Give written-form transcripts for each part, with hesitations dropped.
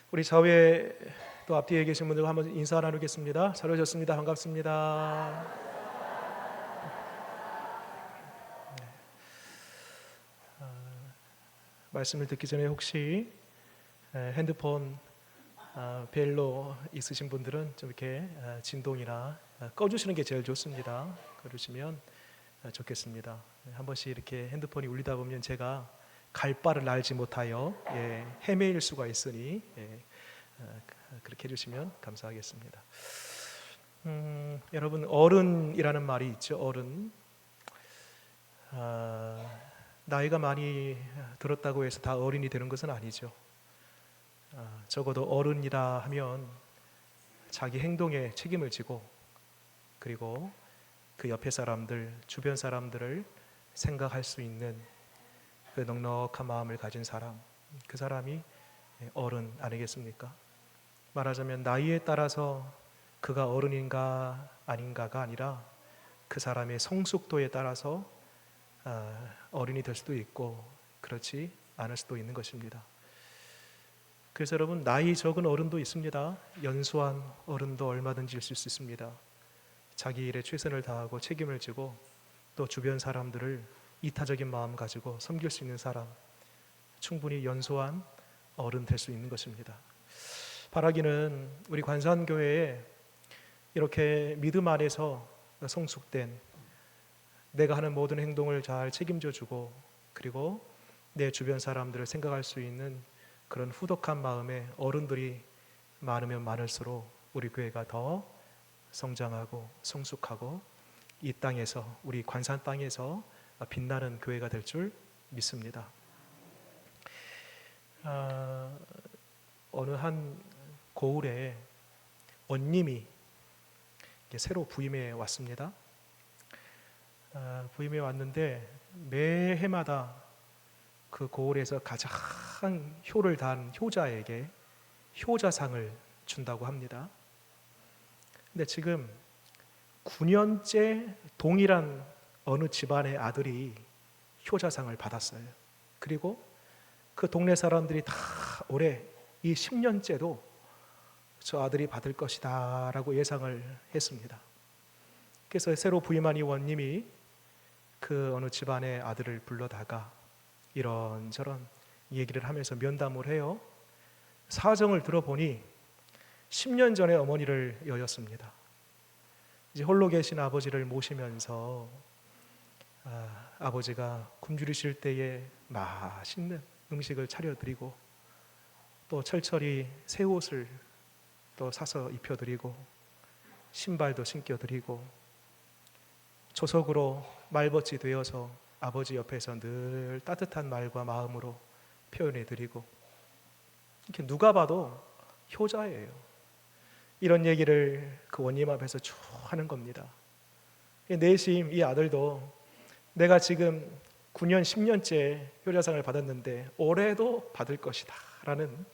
우리 좌우에 또 앞뒤에 계신 분들과 한번 인사 나누겠습니다. 잘 오셨습니다. 반갑습니다. 말씀을 듣기 전에 혹시 핸드폰 벨로 있으신 분들은 좀 이렇게 진동이나 꺼주시는 게 제일 좋습니다. 꺼주시면 좋겠습니다. 한 번씩 이렇게 핸드폰이 울리다 보면 제가 갈 바를 알지 못하여 헤매일 수가 있으니 그렇게 해주시면 감사하겠습니다. 여러분, 어른이라는 말이 있죠. 어른. 나이가 많이 들었다고 해서 다 어른이 되는 것은 아니죠. 적어도 어른이라 하면 자기 행동에 책임을 지고, 그리고 그 옆에 사람들, 주변 사람들을 생각할 수 있는 그 넉넉한 마음을 가진 사람, 그 사람이 어른 아니겠습니까? 말하자면 나이에 따라서 그가 어른인가 아닌가가 아니라 그 사람의 성숙도에 따라서 어른이 될 수도 있고 그렇지 않을 수도 있는 것입니다. 그래서 여러분, 나이 적은 어른도 있습니다. 연소한 어른도 얼마든지 있을 수 있습니다. 자기 일에 최선을 다하고 책임을 지고 또 주변 사람들을 이타적인 마음 가지고 섬길 수 있는 사람, 충분히 연소한 어른 될 수 있는 것입니다. 바라기는 우리 관산교회에 이렇게 믿음 안에서 성숙된, 내가 하는 모든 행동을 잘 책임져 주고 그리고 내 주변 사람들을 생각할 수 있는 그런 후덕한 마음의 어른들이 많으면 많을수록 우리 교회가 더 성장하고 성숙하고 이 땅에서, 우리 관산 땅에서 빛나는 교회가 될 줄 믿습니다. 어느 한 고을에 원님이 새로 부임해 왔습니다. 부임해 왔는데 매해마다 그 고을에서 가장 효를 다한 효자에게 효자상을 준다고 합니다. 근데 지금 9년째 동일한 어느 집안의 아들이 효자상을 받았어요. 그리고 그 동네 사람들이 다 올해 이 10년째도 저 아들이 받을 것이다 라고 예상을 했습니다. 그래서 새로 부임한 이 원님이 그 어느 집안의 아들을 불러다가 이런저런 얘기를 하면서 면담을 해요. 사정을 들어보니 10년 전에 어머니를 여였습니다. 이제 홀로 계신 아버지를 모시면서 아버지가 굶주리실 때에 맛있는 음식을 차려드리고 또 철철이 새 옷을 또 사서 입혀드리고 신발도 신겨드리고 조석으로 말벗이 되어서 아버지 옆에서 늘 따뜻한 말과 마음으로 표현해드리고, 이렇게 누가 봐도 효자예요. 이런 얘기를 그 원님 앞에서 쭉 하는 겁니다. 내심 이 아들도 내가 지금 9년, 10년째 효자상을 받았는데 올해도 받을 것이다 라는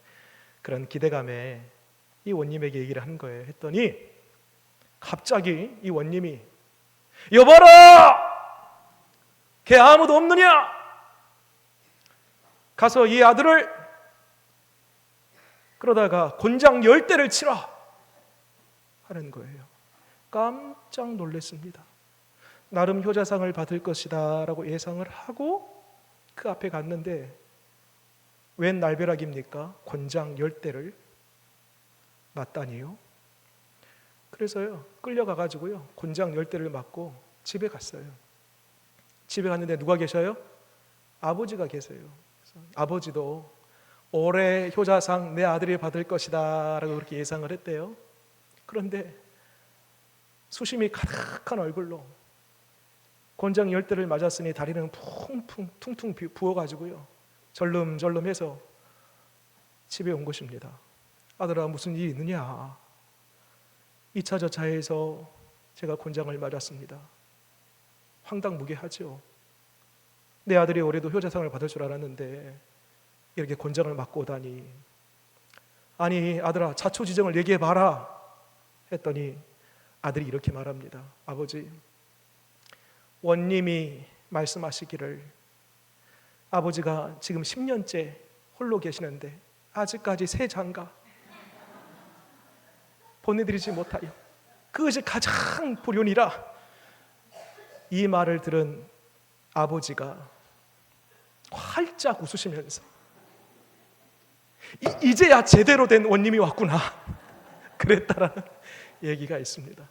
그런 기대감에 이 원님에게 얘기를 한 거예요. 했더니 갑자기 이 원님이 여봐라! 걔 아무도 없느냐? 가서 이 아들을 그러다가 곤장 10대를 치라 하는 거예요. 깜짝 놀랐습니다. 나름 효자상을 받을 것이다 라고 예상을 하고 그 앞에 갔는데 웬 날벼락입니까? 곤장 10대를 맞다니요. 그래서요, 끌려가가지고요 곤장 10대를 맞고 집에 갔어요. 집에 갔는데 누가 계셔요? 아버지가 계세요. 아버지도 올해 효자상 내 아들이 받을 것이다 라고 그렇게 예상을 했대요. 그런데 수심이 가득한 얼굴로 곤장 10대를 맞았으니 다리는 퉁퉁 부어가지고요 절름절름해서 집에 온 것입니다. 아들아, 무슨 일이 있느냐? 2차 저차에서 제가 곤장을 맞았습니다. 황당무계하죠. 내 아들이 올해도 효자상을 받을 줄 알았는데 이렇게 곤장을 맞고 오다니. 아니 아들아, 자초지정을 얘기해봐라 했더니 아들이 이렇게 말합니다. 아버지, 원님이 말씀하시기를 아버지가 지금 10년째 홀로 계시는데 아직까지 새 장가 보내드리지 못하여 그것이 가장 불효니라. 이 말을 들은 아버지가 활짝 웃으시면서 이제야 제대로 된 원님이 왔구나 그랬다라는 얘기가 있습니다.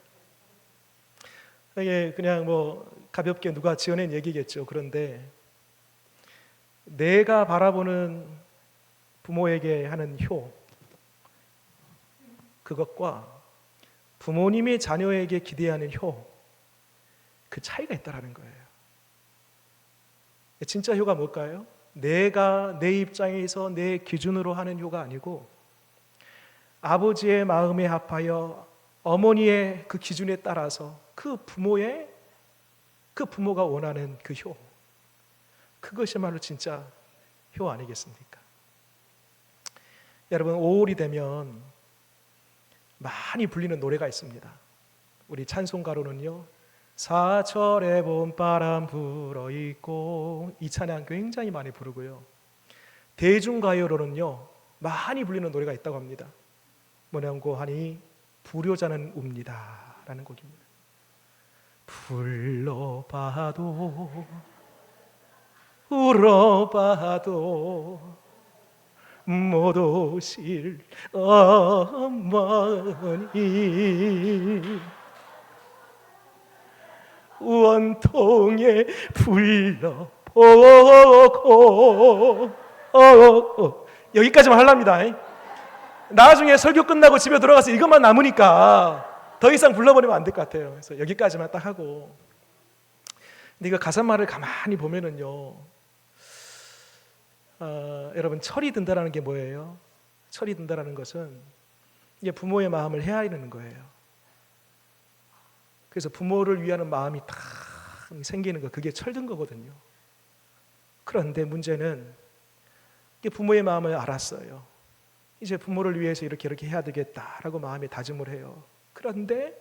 이게 그냥 뭐 가볍게 누가 지어낸 얘기겠죠. 그런데 내가 바라보는 부모에게 하는 효, 그것과 부모님이 자녀에게 기대하는 효, 그 차이가 있다라는 거예요. 진짜 효가 뭘까요? 내가 내 입장에서 내 기준으로 하는 효가 아니고 아버지의 마음에 합하여 어머니의 그 기준에 따라서 그 부모가 원하는 그 효, 그것이야말로 진짜 효 아니겠습니까? 여러분, 5월이 되면 많이 불리는 노래가 있습니다. 우리 찬송가로는요, 사철의 봄바람 불어있고, 이 찬양 굉장히 많이 부르고요. 대중가요로는요 많이 불리는 노래가 있다고 합니다. 뭐냐고 하니 불효자는 웁니다 라는 곡입니다. 불러봐도 울어봐도 못 오실 어머니 원통에 불러보고 여기까지만 하랍니다. 나중에 설교 끝나고 집에 들어가서 이것만 남으니까 더 이상 불러버리면 안 될 것 같아요. 그래서 여기까지만 딱 하고. 근데 이거 가사말을 가만히 보면은요, 여러분, 철이 든다라는 게 뭐예요? 철이 든다라는 것은 이게 부모의 마음을 헤아리는 거예요. 그래서 부모를 위하는 마음이 딱 생기는 거, 그게 철든 거거든요. 그런데 문제는 이게 부모의 마음을 알았어요. 이제 부모를 위해서 이렇게 해야 되겠다라고 마음에 다짐을 해요. 그런데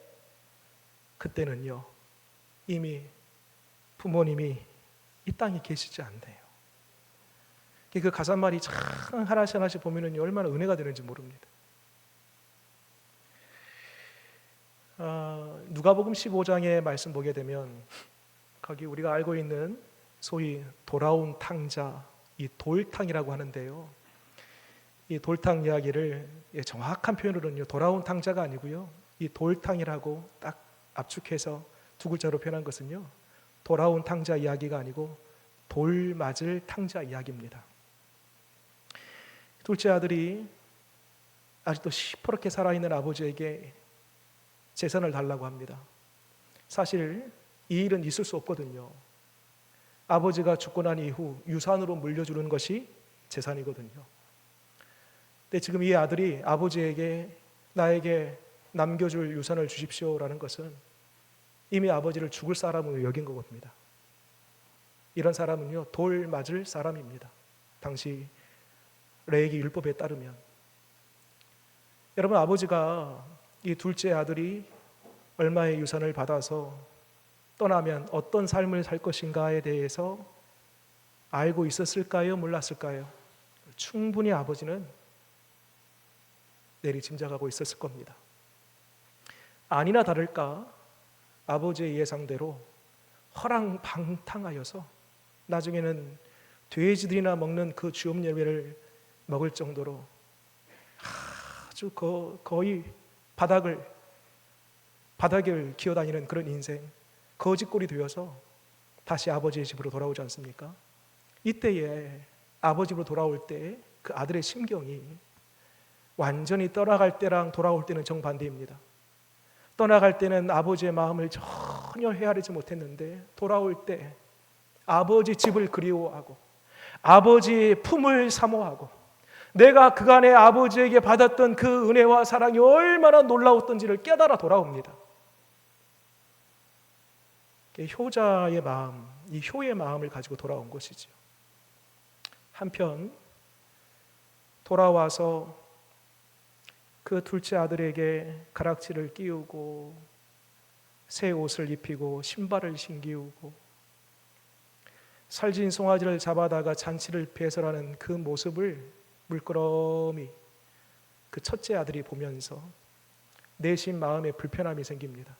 그때는요, 이미 부모님이 이 땅에 계시지 않네요. 그 가사말이 참 하나씩 하나씩 보면 얼마나 은혜가 되는지 모릅니다. 누가복음 15장의 말씀 보게 되면 거기 우리가 알고 있는 소위 돌아온 탕자, 이 돌탕이라고 하는데요, 이 돌탕 이야기를 정확한 표현으로는요 돌아온 탕자가 아니고요, 이 돌탕이라고 딱 압축해서 두 글자로 표현한 것은요, 돌아온 탕자 이야기가 아니고 돌 맞을 탕자 이야기입니다. 둘째 아들이 아직도 시퍼렇게 살아있는 아버지에게 재산을 달라고 합니다. 사실 이 일은 있을 수 없거든요. 아버지가 죽고 난 이후 유산으로 물려주는 것이 재산이거든요. 근데 지금 이 아들이 아버지에게 나에게 남겨줄 유산을 주십시오라는 것은 이미 아버지를 죽을 사람으로 여긴 겁니다. 이런 사람은요 돌 맞을 사람입니다. 당시 레위기 율법에 따르면. 여러분, 아버지가 이 둘째 아들이 얼마의 유산을 받아서 떠나면 어떤 삶을 살 것인가에 대해서 알고 있었을까요? 몰랐을까요? 충분히 아버지는 내리짐작하고 있었을 겁니다. 아니나 다를까 아버지의 예상대로 허랑방탕하여서 나중에는 돼지들이나 먹는 그 주업 열매를 먹을 정도로 아주 거의 바닥을 기어다니는 그런 인생, 거지꼴이 되어서 다시 아버지의 집으로 돌아오지 않습니까? 이때에 아버지 집으로 돌아올 때 그 아들의 심경이 완전히 떠나갈 때랑 돌아올 때는 정반대입니다. 떠나갈 때는 아버지의 마음을 전혀 헤아리지 못했는데 돌아올 때 아버지 집을 그리워하고 아버지의 품을 사모하고 내가 그간의 아버지에게 받았던 그 은혜와 사랑이 얼마나 놀라웠던지를 깨달아 돌아옵니다. 효자의 마음, 이 효의 마음을 가지고 돌아온 것이죠. 한편 돌아와서 그 둘째 아들에게 가락지를 끼우고 새 옷을 입히고 신발을 신기우고 살진 송아지를 잡아다가 잔치를 배설하는 그 모습을 물끄러미 그 첫째 아들이 보면서 내심 마음에 불편함이 생깁니다.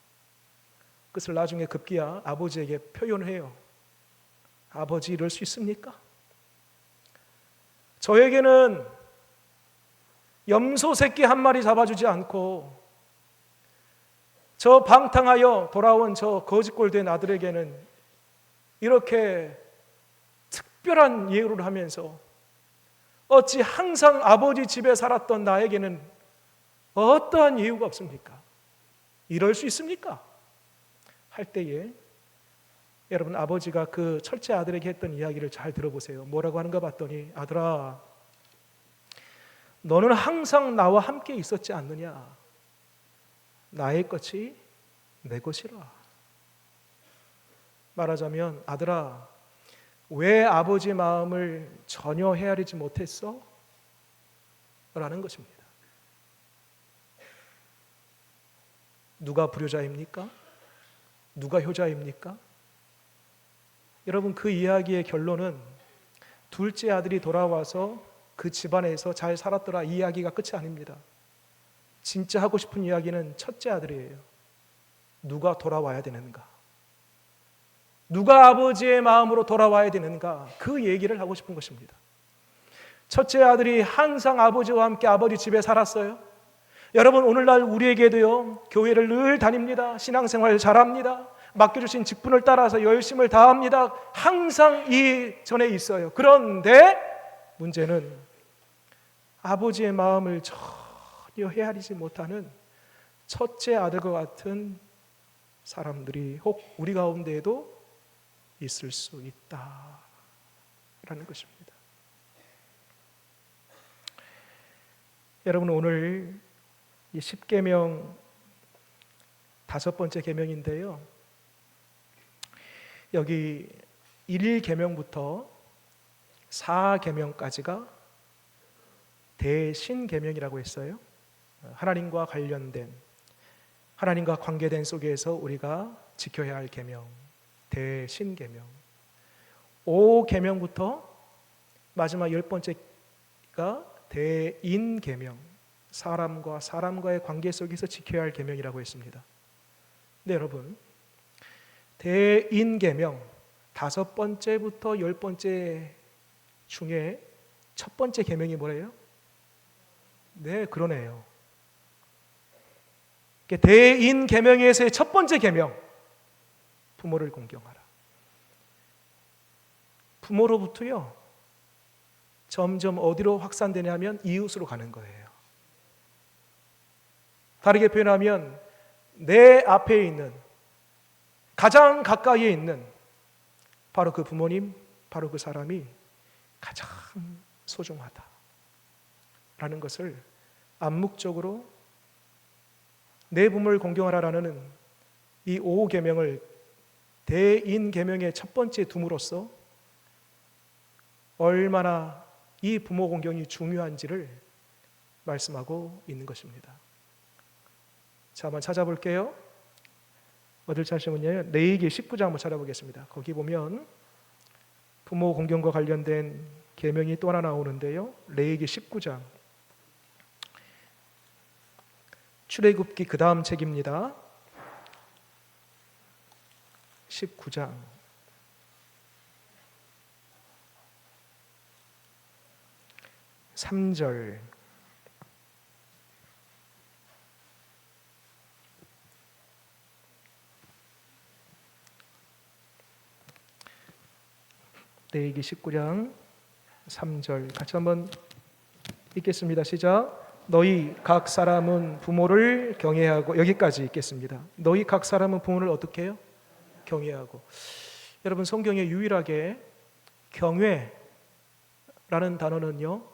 그것을 나중에 급기야 아버지에게 표현해요. 아버지, 이럴 수 있습니까? 저에게는 염소 새끼 한 마리 잡아주지 않고 저 방탕하여 돌아온 저 거지꼴된 아들에게는 이렇게 특별한 예우를 하면서 어찌 항상 아버지 집에 살았던 나에게는 어떠한 예우가 없습니까? 이럴 수 있습니까? 할 때에 여러분, 아버지가 그 첫째 아들에게 했던 이야기를 잘 들어보세요. 뭐라고 하는가 봤더니, 아들아, 너는 항상 나와 함께 있었지 않느냐? 나의 것이 내 것이라. 말하자면, 아들아, 왜 아버지 마음을 전혀 헤아리지 못했어? 라는 것입니다. 누가 불효자입니까? 누가 효자입니까? 여러분, 그 이야기의 결론은 둘째 아들이 돌아와서 그 집안에서 잘 살았더라, 이 이야기가 끝이 아닙니다. 진짜 하고 싶은 이야기는 첫째 아들이에요. 누가 돌아와야 되는가? 누가 아버지의 마음으로 돌아와야 되는가? 그 얘기를 하고 싶은 것입니다. 첫째 아들이 항상 아버지와 함께 아버지 집에 살았어요. 여러분, 오늘날 우리에게도요, 교회를 늘 다닙니다. 신앙생활 잘합니다. 맡겨주신 직분을 따라서 열심을 다합니다. 항상 이 전에 있어요. 그런데 문제는 아버지의 마음을 전혀 헤아리지 못하는 첫째 아들과 같은 사람들이 혹 우리 가운데에도 있을 수 있다라는 것입니다. 여러분, 오늘 이 10계명 다섯 번째 계명인데요, 여기 1계명부터 4계명까지가 대신계명이라고 했어요. 하나님과 관련된, 하나님과 관계된 속에서 우리가 지켜야 할 계명, 대신계명. 5계명부터 마지막 10번째가 대인계명, 사람과 사람과의 관계 속에서 지켜야 할 계명이라고 했습니다. 네, 여러분, 대인계명 다섯 번째부터 10번째 중에 첫 번째 계명이 뭐래요? 네, 그러네요. 대인계명에서의 첫 번째 계명, 부모를 공경하라. 부모로부터요, 점점 어디로 확산되냐면 이웃으로 가는 거예요. 다르게 표현하면 내 앞에 있는, 가장 가까이에 있는 바로 그 부모님, 바로 그 사람이 가장 소중하다라는 것을 암묵적으로 내 부모를 공경하라라는 이 5계명을 대인계명의 첫 번째 둠으로써 얼마나 이 부모 공경이 중요한지를 말씀하고 있는 것입니다. 자, 한번 찾아볼게요. 어딜 찾으면요, 레위기 19장 한번 찾아보겠습니다. 거기 보면 부모 공경과 관련된 계명이 또 하나 나오는데요, 레위기 19장, 출애굽기 그 다음 책입니다. 19장 3절. 레위기 19장 3절 같이 한번 읽겠습니다. 시작. 너희 각 사람은 부모를 경외하고, 여기까지 읽겠습니다. 너희 각 사람은 부모를 어떻게 해요? 경외하고. 여러분, 성경에 유일하게 경외라는 단어는요,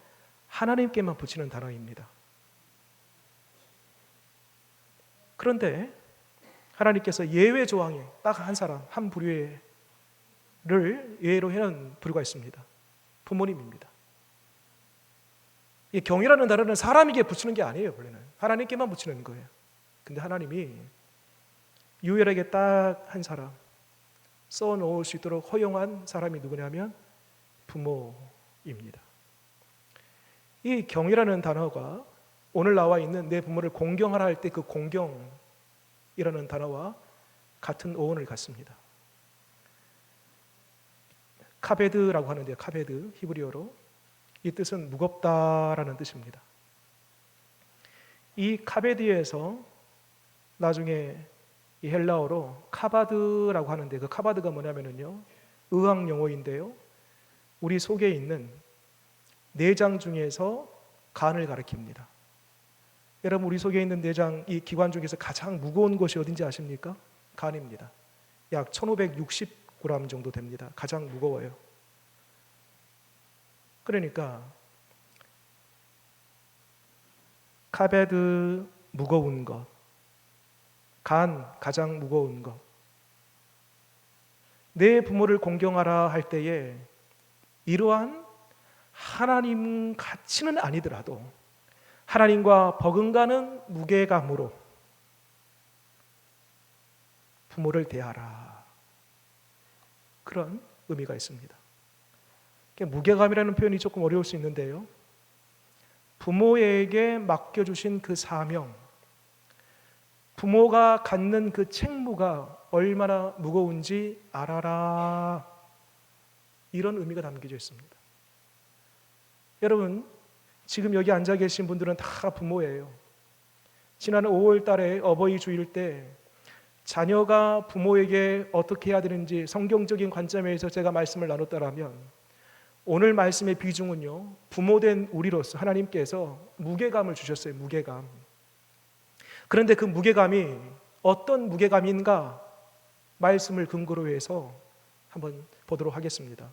하나님께만 붙이는 단어입니다. 그런데 하나님께서 예외 조항에 딱 한 사람, 한 부류를 예외로 해놓은 부류가 있습니다. 부모님입니다. 이 경이라는 단어는 사람에게 붙이는 게 아니에요. 원래는 하나님께만 붙이는 거예요. 근데 하나님이 유일하게 딱 한 사람 써놓을 수 있도록 허용한 사람이 누구냐면 부모입니다. 이 경이라는 단어가 오늘 나와 있는 내 부모를 공경하라 할 때 그 공경이라는 단어와 같은 어원을 갖습니다. 카베드라고 하는데요. 카베드, 히브리어로. 이 뜻은 무겁다라는 뜻입니다. 이 카베드에서 나중에 이 헬라어로 카바드라고 하는데, 그 카바드가 뭐냐면요, 의학 용어인데요, 우리 속에 있는 내장 중에서 간을 가리킵니다. 여러분, 우리 속에 있는 내장, 이 기관 중에서 가장 무거운 것이 어딘지 아십니까? 간입니다. 약 1560g 정도 됩니다. 가장 무거워요. 그러니까 카베드, 무거운 것, 간, 가장 무거운 것. 내 부모를 공경하라 할 때에 이러한 하나님 가치는 아니더라도 하나님과 버금가는 무게감으로 부모를 대하라, 그런 의미가 있습니다. 무게감이라는 표현이 조금 어려울 수 있는데요, 부모에게 맡겨주신 그 사명, 부모가 갖는 그 책무가 얼마나 무거운지 알아라, 이런 의미가 담겨져 있습니다. 여러분, 지금 여기 앉아 계신 분들은 다 부모예요. 지난 5월 달에 어버이 주일 때 자녀가 부모에게 어떻게 해야 되는지 성경적인 관점에서 제가 말씀을 나눴다라면, 오늘 말씀의 비중은요, 부모된 우리로서 하나님께서 무게감을 주셨어요. 무게감. 그런데 그 무게감이 어떤 무게감인가 말씀을 근거로 해서 한번 보도록 하겠습니다.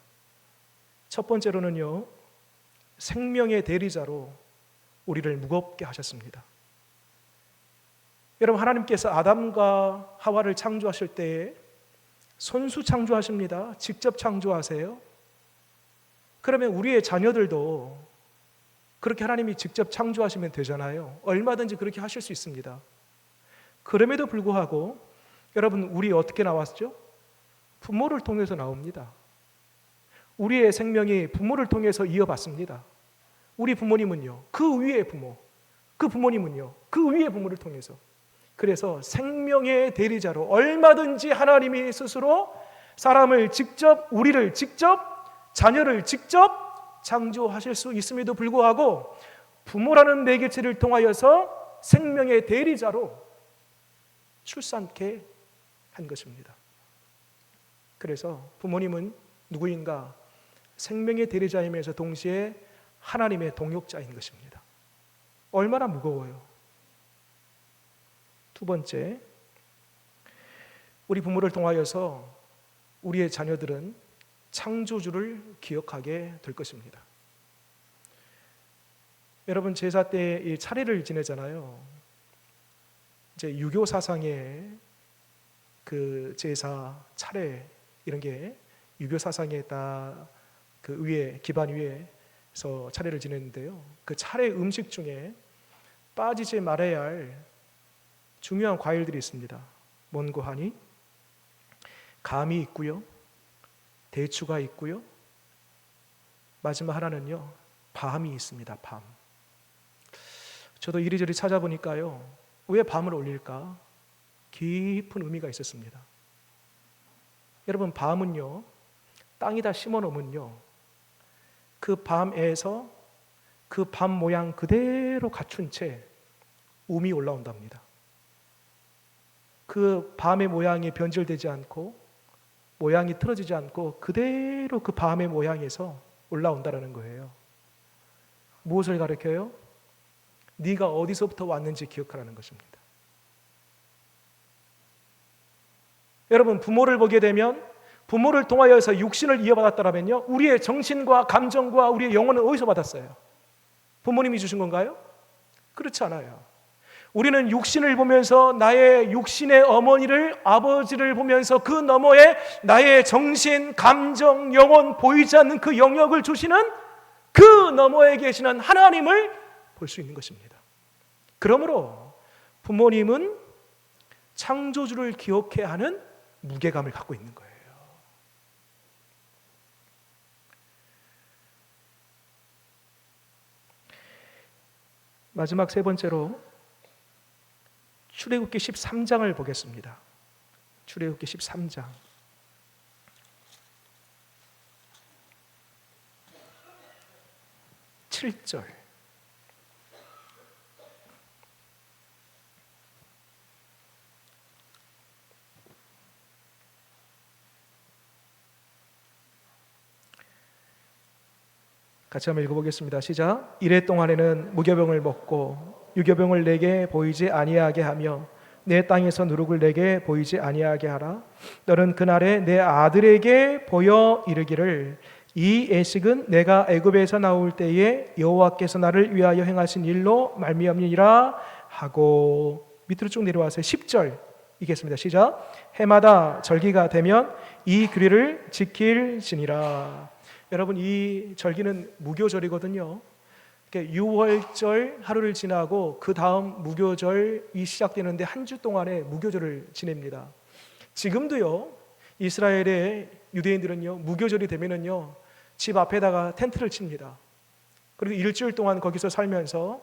첫 번째로는요, 생명의 대리자로 우리를 무겁게 하셨습니다. 여러분, 하나님께서 아담과 하와를 창조하실 때에 손수 창조하십니다. 직접 창조하세요. 그러면 우리의 자녀들도 그렇게 하나님이 직접 창조하시면 되잖아요. 얼마든지 그렇게 하실 수 있습니다. 그럼에도 불구하고 여러분, 우리 어떻게 나왔죠? 부모를 통해서 나옵니다. 우리의 생명이 부모를 통해서 이어받습니다. 우리 부모님은요, 그 위의 부모, 그 부모님은요, 그 위의 부모를 통해서. 그래서 생명의 대리자로 얼마든지 하나님이 스스로 사람을 직접, 우리를 직접, 자녀를 직접 창조하실 수 있음에도 불구하고 부모라는 매개체를 통하여서 생명의 대리자로 출산케 한 것입니다. 그래서 부모님은 누구인가? 생명의 대리자이면서 동시에 하나님의 동역자인 것입니다. 얼마나 무거워요. 두 번째, 우리 부모를 통하여서 우리의 자녀들은 창조주를 기억하게 될 것입니다. 여러분, 제사 때 이 차례를 지내잖아요. 이제 유교 사상의 그 제사, 차례 이런 게 유교 사상에 딱 그 위에, 기반 위에서 차례를 지내는데요, 그 차례 음식 중에 빠지지 말아야 할 중요한 과일들이 있습니다. 뭔고 하니? 감이 있고요, 대추가 있고요, 마지막 하나는요, 밤이 있습니다. 밤. 저도 이리저리 찾아보니까요, 왜 밤을 올릴까? 깊은 의미가 있었습니다. 여러분, 밤은요, 땅에다 심어 놓으면요, 그 밤에서 그 밤 모양 그대로 갖춘 채 움이 올라온답니다. 그 밤의 모양이 변질되지 않고 모양이 틀어지지 않고 그대로 그 밤의 모양에서 올라온다는 거예요. 무엇을 가르쳐요? 네가 어디서부터 왔는지 기억하라는 것입니다. 여러분, 부모를 보게 되면 부모를 통하여서 육신을 이어받았다면요, 우리의 정신과 감정과 우리의 영혼은 어디서 받았어요? 부모님이 주신 건가요? 그렇지 않아요. 우리는 육신을 보면서 나의 육신의 어머니를, 아버지를 보면서 그 너머에 나의 정신, 감정, 영혼, 보이지 않는 그 영역을 주시는 그 너머에 계시는 하나님을 볼 수 있는 것입니다. 그러므로 부모님은 창조주를 기억해야 하는 무게감을 갖고 있는 거예요. 마지막 세 번째로 출애굽기 13장을 보겠습니다. 출애굽기 13장 7절. 같이 한번 읽어보겠습니다. 시작. 이래 동안에는 무교병을 먹고 유교병을 내게 보이지 아니하게 하며 내 땅에서 누룩을 내게 보이지 아니하게 하라. 너는 그날에 내 아들에게 보여 이르기를 이 애식은 내가 애굽에서 나올 때에 여호와께서 나를 위하여 행하신 일로 말미암니라 하고. 밑으로 쭉 내려와서 10절 읽겠습니다. 시작. 해마다 절기가 되면 이 규례를 지킬지니라. 여러분, 이 절기는 무교절이거든요. 6월절 하루를 지나고 그 다음 무교절이 시작되는데 한 주 동안의 무교절을 지냅니다. 지금도요, 이스라엘의 유대인들은요, 무교절이 되면은요, 집 앞에다가 텐트를 칩니다. 그리고 일주일 동안 거기서 살면서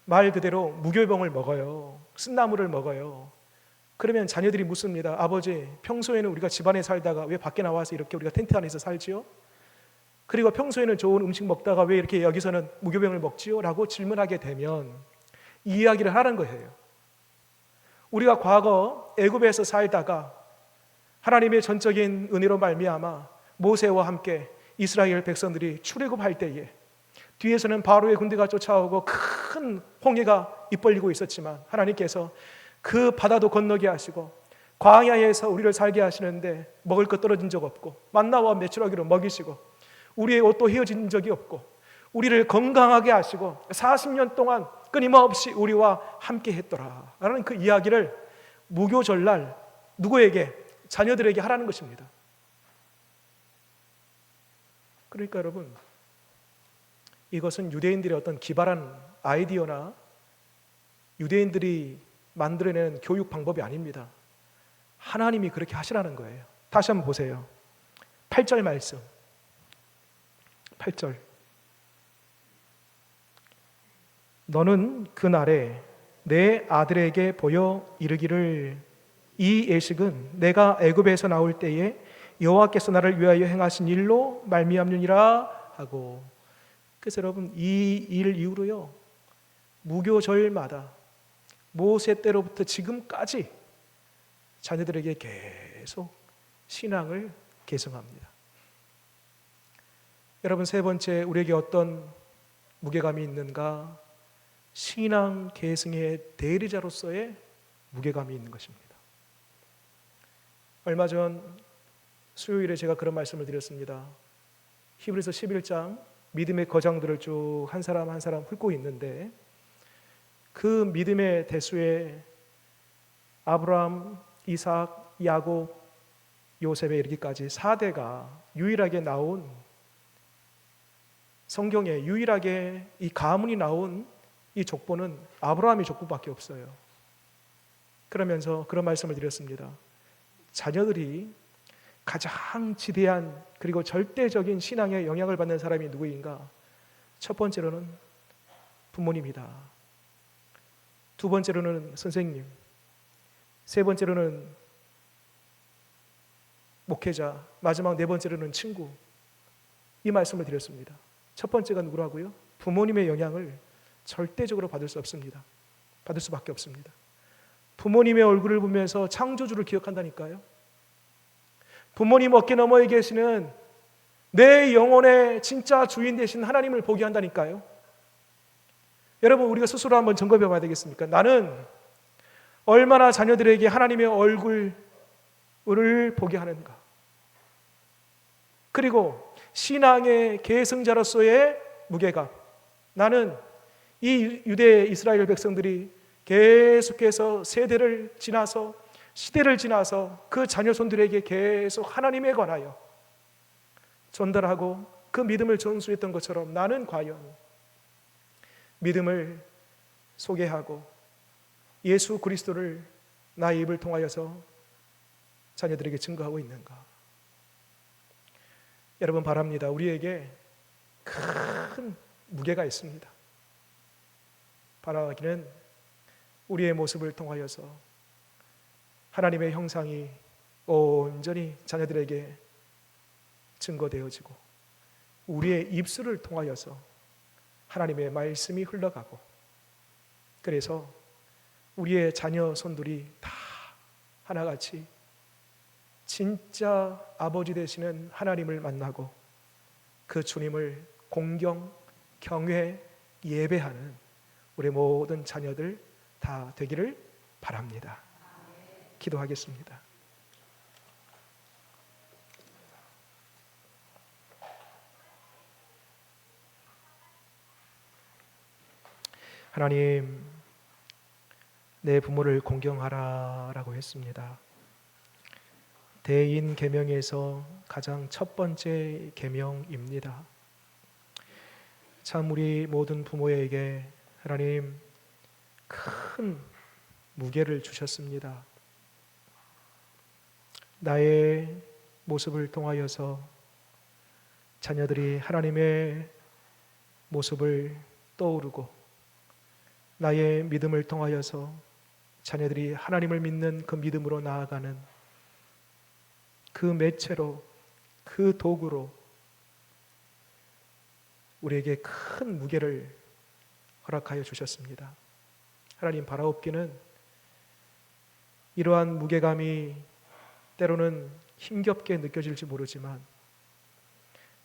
말 그대로 무교병을 먹어요. 쓴나물을 먹어요. 그러면 자녀들이 묻습니다. 아버지, 평소에는 우리가 집안에 살다가 왜 밖에 나와서 이렇게 우리가 텐트 안에서 살지요? 그리고 평소에는 좋은 음식 먹다가 왜 이렇게 여기서는 무교병을 먹지요? 라고 질문하게 되면 이 이야기를 하는 거예요. 우리가 과거 애굽에서 살다가 하나님의 전적인 은혜로 말미암아 모세와 함께 이스라엘 백성들이 출애굽할 때에 뒤에서는 바로의 군대가 쫓아오고 큰 홍해가 입벌리고 있었지만 하나님께서 그 바다도 건너게 하시고 광야에서 우리를 살게 하시는데 먹을 것 떨어진 적 없고 만나와 메추라기로 먹이시고 우리의 옷도 헤어진 적이 없고 우리를 건강하게 하시고 40년 동안 끊임없이 우리와 함께 했더라 라는 그 이야기를 무교절날 누구에게? 자녀들에게 하라는 것입니다. 그러니까 여러분, 이것은 유대인들의 어떤 기발한 아이디어나 유대인들이 만들어낸 교육 방법이 아닙니다. 하나님이 그렇게 하시라는 거예요. 다시 한번 보세요. 8절 말씀 8절. 너는 그날에 내 아들에게 보여 이르기를 이 애식은 내가 애굽에서 나올 때에 여호와께서 나를 위하여 행하신 일로 말미암느니라 하고. 그래서 여러분, 이 일 이후로요, 무교절마다 모세 때로부터 지금까지 자녀들에게 계속 신앙을 계승합니다. 여러분, 세 번째, 우리에게 어떤 무게감이 있는가? 신앙 계승의 대리자로서의 무게감이 있는 것입니다. 얼마 전 수요일에 제가 그런 말씀을 드렸습니다. 히브리서 11장 믿음의 거장들을 쭉 한 사람 한 사람 훑고 있는데 그 믿음의 대수에 아브라함, 이삭, 야곱, 요셉에 이르기까지 4대가 유일하게 나온, 성경에 유일하게 이 가문이 나온 이 족보는 아브라함의 족보밖에 없어요. 그러면서 그런 말씀을 드렸습니다. 자녀들이 가장 지대한 그리고 절대적인 신앙에 영향을 받는 사람이 누구인가? 첫 번째로는 부모님이다. 두 번째로는 선생님, 세 번째로는 목회자, 마지막 네 번째로는 친구. 이 말씀을 드렸습니다. 첫 번째가 누구라고요? 부모님의 영향을 절대적으로 받을 수 없습니다. 받을 수밖에 없습니다. 부모님의 얼굴을 보면서 창조주를 기억한다니까요. 부모님 어깨 너머에 계시는 내 영혼의 진짜 주인 되신 하나님을 보게 한다니까요. 여러분, 우리가 스스로 한번 점검해 봐야 되겠습니까? 나는 얼마나 자녀들에게 하나님의 얼굴을 보게 하는가? 그리고 신앙의 계승자로서의 무게감. 나는 이 유대 이스라엘 백성들이 계속해서 세대를 지나서 시대를 지나서 그 자녀 손들에게 계속 하나님에 관하여 전달하고 그 믿음을 전수했던 것처럼 나는 과연 믿음을 소개하고 예수 그리스도를 나의 입을 통하여서 자녀들에게 증거하고 있는가? 여러분, 바랍니다. 우리에게 큰 무게가 있습니다. 바라기는 우리의 모습을 통하여서 하나님의 형상이 온전히 자녀들에게 증거되어지고 우리의 입술을 통하여서 하나님의 말씀이 흘러가고 그래서 우리의 자녀 손들이 다 하나같이 진짜 아버지 되시는 하나님을 만나고 그 주님을 공경, 경외, 예배하는 우리 모든 자녀들 다 되기를 바랍니다. 기도하겠습니다. 하나님, 내 부모를 공경하라라고 했습니다. 대인 계명에서 가장 첫 번째 계명입니다. 참 우리 모든 부모에게 하나님 큰 무게를 주셨습니다. 나의 모습을 통하여서 자녀들이 하나님의 모습을 떠오르고 나의 믿음을 통하여서 자녀들이 하나님을 믿는 그 믿음으로 나아가는 그 매체로, 그 도구로 우리에게 큰 무게를 허락하여 주셨습니다. 하나님, 바라옵기는 이러한 무게감이 때로는 힘겹게 느껴질지 모르지만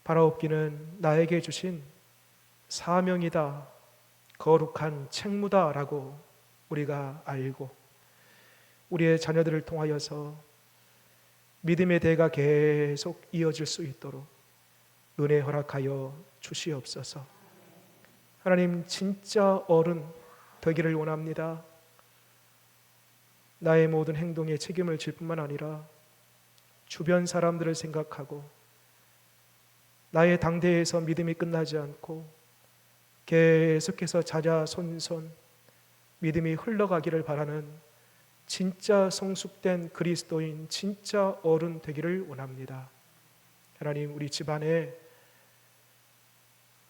바라옵기는 나에게 주신 사명이다, 거룩한 책무다라고 우리가 알고 우리의 자녀들을 통하여서 믿음의 대가 계속 이어질 수 있도록 은혜 허락하여 주시옵소서. 하나님, 진짜 어른 되기를 원합니다. 나의 모든 행동에 책임을 질 뿐만 아니라 주변 사람들을 생각하고 나의 당대에서 믿음이 끝나지 않고 계속해서 자자손손 믿음이 흘러가기를 바라는 진짜 성숙된 그리스도인, 진짜 어른 되기를 원합니다. 하나님, 우리 집안에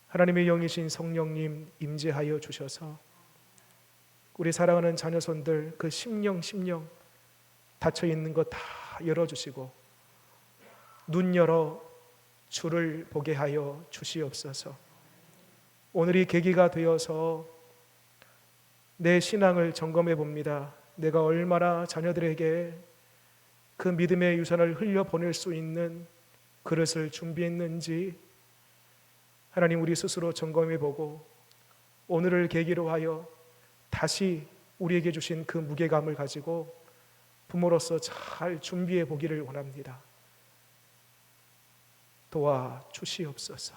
하나님의 영이신 성령님 임재하여 주셔서 우리 사랑하는 자녀손들 그 심령 닫혀있는 것 다 열어주시고 눈 열어 주를 보게 하여 주시옵소서. 오늘이 계기가 되어서 내 신앙을 점검해 봅니다. 내가 얼마나 자녀들에게 그 믿음의 유산을 흘려보낼 수 있는 그릇을 준비했는지 하나님, 우리 스스로 점검해 보고 오늘을 계기로 하여 다시 우리에게 주신 그 무게감을 가지고 부모로서 잘 준비해 보기를 원합니다. 도와주시옵소서.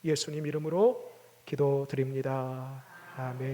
예수님 이름으로 기도드립니다. 아멘.